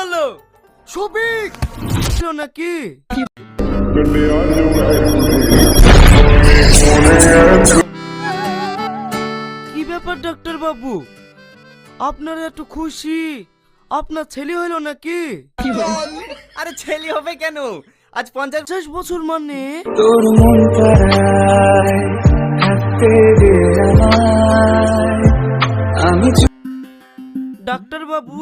গেল সবিক নাকি কি ব্যাপার ডাক্তার বাবু, আপনারা এত খুশি? আপনার ছেলে হলো নাকি? আরে ছেলে হবে কেন, আজ 50 বছর মানে তোর মন পাড়ায় থাকতে দে আমায়, আমি ডাক্তার বাবু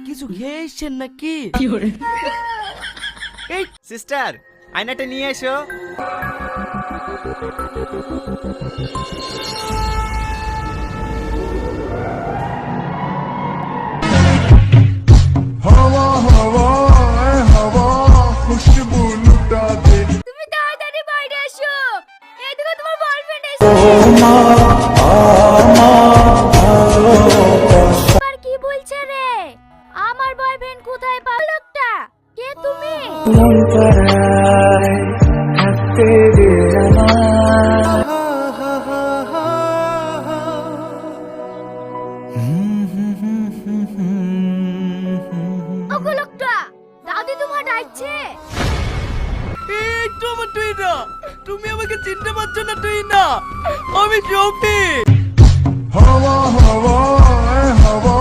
কিছু খেয়ে এসছেন নাকি? এই সিস্টার আয়নাটা নিয়ে এসো। हवा हवा ऐ हवा खुशबू लुटा दे। তুমি তাড়াতাড়ি বাইরে এসো, এদিকে তোমার বয়ফ্রেন্ড এসেছে। আর কি বলছে রে? আমার বয়ফ্রেন্ড কোথায় পাও? লোকটা কে তুমি? মন পাড়ায় থাকতে দে আমায়। ওগো লোকটা, দাদি তোমার ডাকছে। এই তো আমার তুই না, তুমি আমাকে চিনতে পারছো না? তুই না, আমি শফিক। हवा हवा ऐ हवा